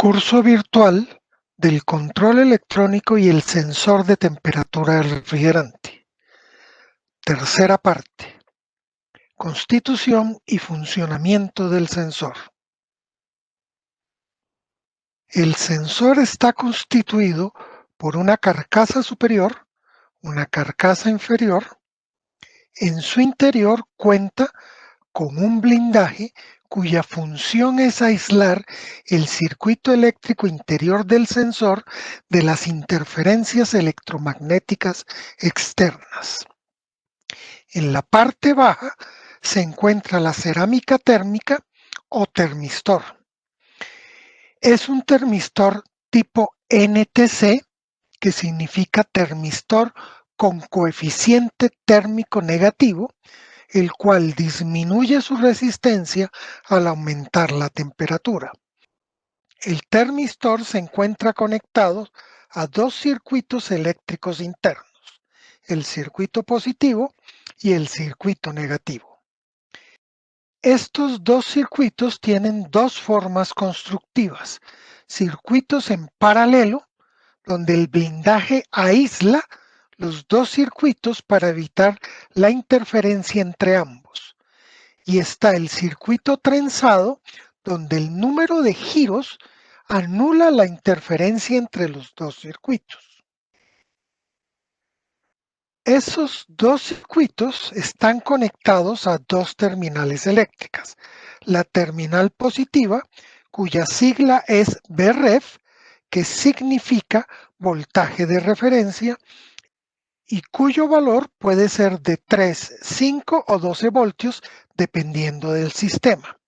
Curso virtual del control electrónico y el sensor de temperatura del refrigerante. Tercera parte. Constitución y funcionamiento del sensor. El sensor está constituido por una carcasa superior, una carcasa inferior. En su interior cuenta con un blindaje cuya función es aislar el circuito eléctrico interior del sensor de las interferencias electromagnéticas externas. En la parte baja se encuentra la cerámica térmica o termistor. Es un termistor tipo NTC, que significa termistor con coeficiente térmico negativo, el cual disminuye su resistencia al aumentar la temperatura. El termistor se encuentra conectado a dos circuitos eléctricos internos, el circuito positivo y el circuito negativo. Estos dos circuitos tienen dos formas constructivas: circuitos en paralelo, donde el blindaje aísla los dos circuitos para evitar la interferencia entre ambos. Y está el circuito trenzado, donde el número de giros anula la interferencia entre los dos circuitos. Esos dos circuitos están conectados a dos terminales eléctricas: la terminal positiva, cuya sigla es VREF, que significa voltaje de referencia, y cuyo valor puede ser de 3, 5 o 12 voltios dependiendo del sistema.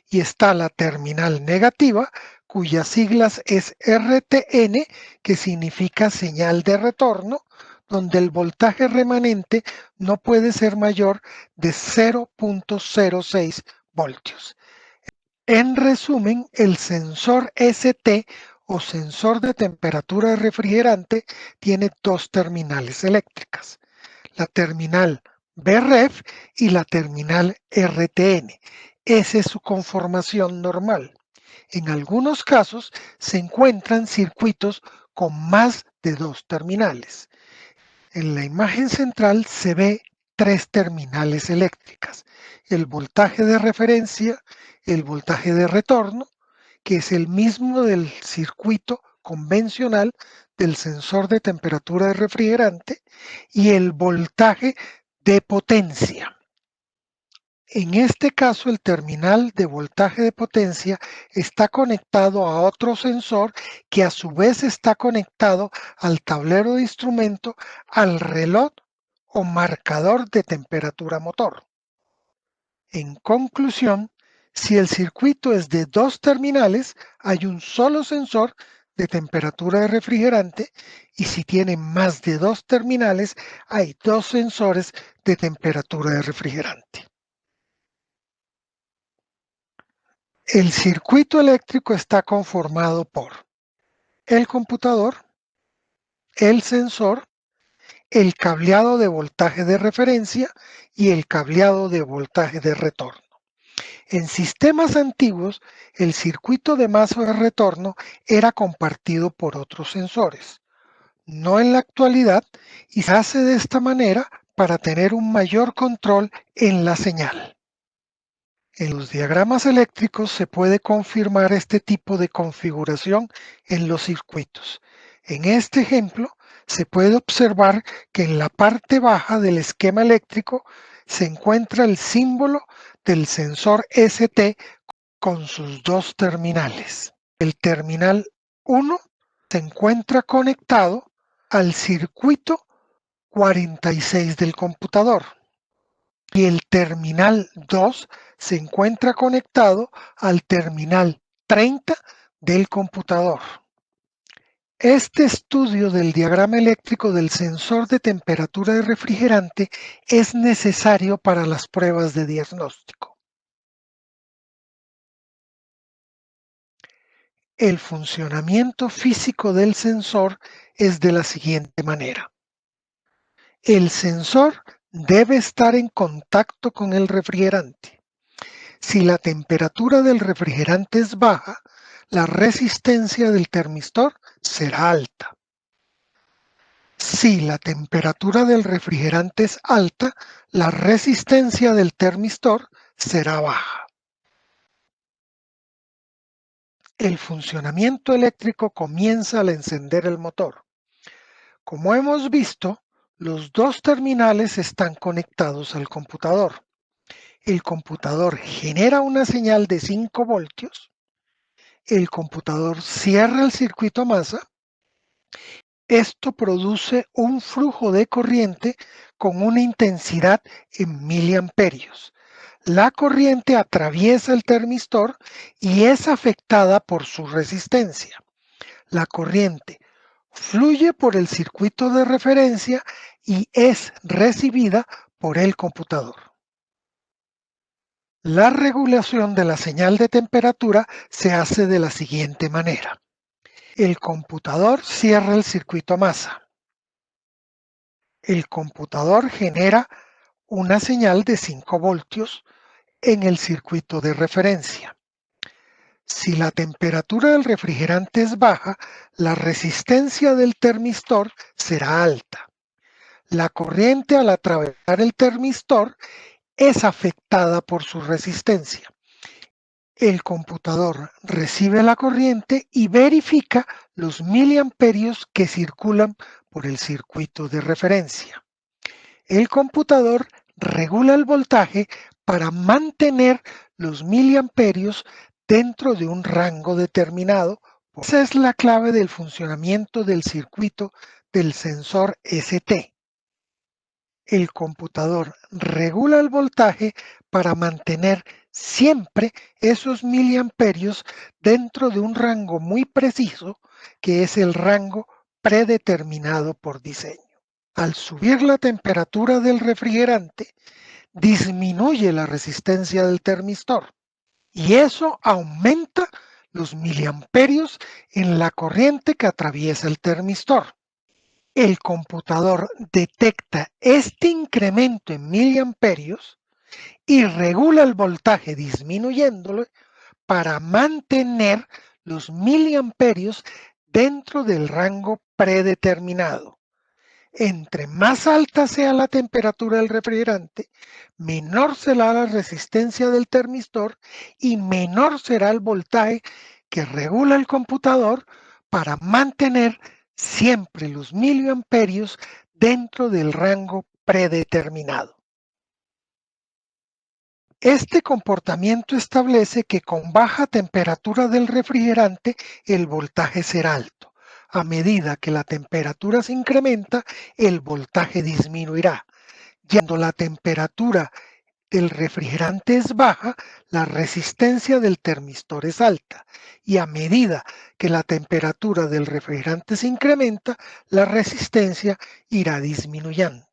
Y está la terminal negativa, cuyas siglas es RTN, que significa señal de retorno, donde el voltaje remanente no puede ser mayor de 0.06 voltios. En resumen, el sensor ST o sensor de temperatura de refrigerante tiene dos terminales eléctricas: la terminal VREF y la terminal RTN. Esa es su conformación normal. En algunos casos se encuentran circuitos con más de dos terminales. En la imagen central se ve tres terminales eléctricas: el voltaje de referencia, el voltaje de retorno, que es el mismo del circuito convencional del sensor de temperatura de refrigerante, y el voltaje de potencia. En este caso, el terminal de voltaje de potencia está conectado a otro sensor, que a su vez está conectado al tablero de instrumento, al reloj o marcador de temperatura motor. En conclusión, si el circuito es de dos terminales, hay un solo sensor de temperatura de refrigerante, y si tiene más de dos terminales, hay dos sensores de temperatura de refrigerante. El circuito eléctrico está conformado por el computador, el sensor, el cableado de voltaje de referencia y el cableado de voltaje de retorno. En sistemas antiguos, el circuito de masa de retorno era compartido por otros sensores, no en la actualidad, y se hace de esta manera para tener un mayor control en la señal. En los diagramas eléctricos se puede confirmar este tipo de configuración en los circuitos. En este ejemplo se puede observar que en la parte baja del esquema eléctrico se encuentra el símbolo del sensor ST con sus dos terminales. El terminal 1 se encuentra conectado al circuito 46 del computador, y el terminal 2 se encuentra conectado al terminal 30 del computador. Este estudio del diagrama eléctrico del sensor de temperatura de refrigerante es necesario para las pruebas de diagnóstico. El funcionamiento físico del sensor es de la siguiente manera. El sensor debe estar en contacto con el refrigerante. Si la temperatura del refrigerante es baja, la resistencia del termistor será alta. Si la temperatura del refrigerante es alta, la resistencia del termistor será baja. El funcionamiento eléctrico comienza al encender el motor. Como hemos visto, los dos terminales están conectados al computador. El computador genera una señal de 5 voltios. El computador cierra el circuito masa. Esto produce un flujo de corriente con una intensidad en miliamperios. La corriente atraviesa el termistor y es afectada por su resistencia. La corriente fluye por el circuito de referencia y es recibida por el computador. La regulación de la señal de temperatura se hace de la siguiente manera. El computador cierra el circuito masa. El computador genera una señal de 5 voltios en el circuito de referencia. Si la temperatura del refrigerante es baja, la resistencia del termistor será alta. La corriente al atravesar el termistor es afectada por su resistencia. El computador recibe la corriente y verifica los miliamperios que circulan por el circuito de referencia. El computador regula el voltaje para mantener los miliamperios dentro de un rango determinado. Esa es la clave del funcionamiento del circuito del sensor ST. El computador regula el voltaje para mantener siempre esos miliamperios dentro de un rango muy preciso, que es el rango predeterminado por diseño. Al subir la temperatura del refrigerante, disminuye la resistencia del termistor y eso aumenta los miliamperios en la corriente que atraviesa el termistor. El computador detecta este incremento en miliamperios y regula el voltaje disminuyéndolo para mantener los miliamperios dentro del rango predeterminado. Entre más alta sea la temperatura del refrigerante, menor será la resistencia del termistor y menor será el voltaje que regula el computador para mantener siempre los miliamperios dentro del rango predeterminado. Este comportamiento establece que con baja temperatura del refrigerante el voltaje será alto. A medida que la temperatura se incrementa, el voltaje disminuirá. Cuando la temperatura del refrigerante es baja, la resistencia del termistor es alta. Y a medida que la temperatura del refrigerante se incrementa, la resistencia irá disminuyendo.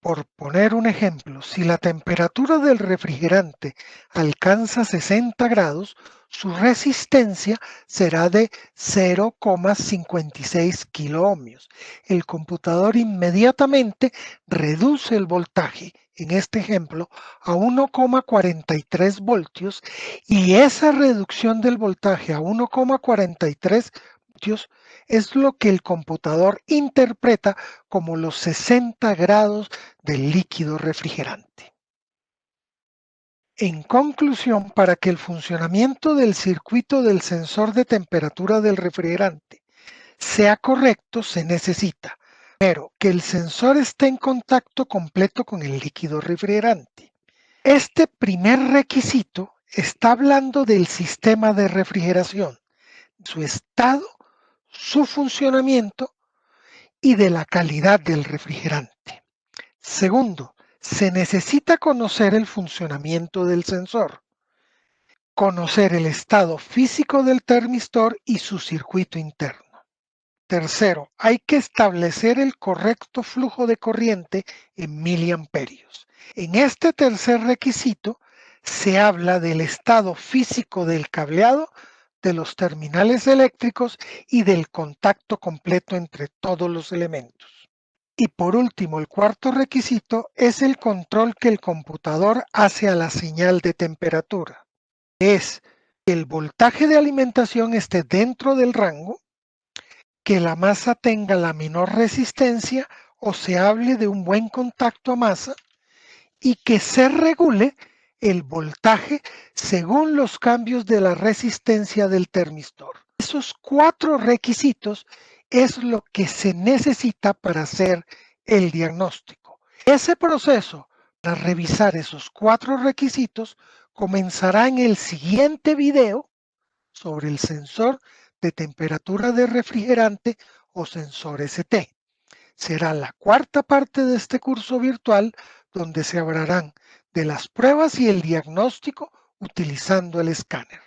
Por poner un ejemplo, si la temperatura del refrigerante alcanza 60 grados, su resistencia será de 0,56 kiloohmios. El computador inmediatamente reduce el voltaje, en este ejemplo, a 1,43 voltios y esa reducción del voltaje a 1,43 voltios es lo que el computador interpreta como los 60 grados del líquido refrigerante. En conclusión, para que el funcionamiento del circuito del sensor de temperatura del refrigerante sea correcto, se necesita, primero, que el sensor esté en contacto completo con el líquido refrigerante. Este primer requisito está hablando del sistema de refrigeración, su estado, su funcionamiento y de la calidad del refrigerante. Segundo, se necesita conocer el funcionamiento del sensor, conocer el estado físico del termistor y su circuito interno. Tercero, hay que establecer el correcto flujo de corriente en miliamperios. En este tercer requisito se habla del estado físico del cableado, de los terminales eléctricos y del contacto completo entre todos los elementos. Y por último, el cuarto requisito es el control que el computador hace a la señal de temperatura. Es que el voltaje de alimentación esté dentro del rango, que la masa tenga la menor resistencia o se hable de un buen contacto a masa y que se regule el voltaje según los cambios de la resistencia del termistor. Esos 4 requisitos es lo que se necesita para hacer el diagnóstico. Ese proceso para revisar esos 4 requisitos comenzará en el siguiente video sobre el sensor de temperatura de refrigerante o sensor ST. Será la cuarta parte de este curso virtual donde se hablarán de las pruebas y el diagnóstico utilizando el escáner.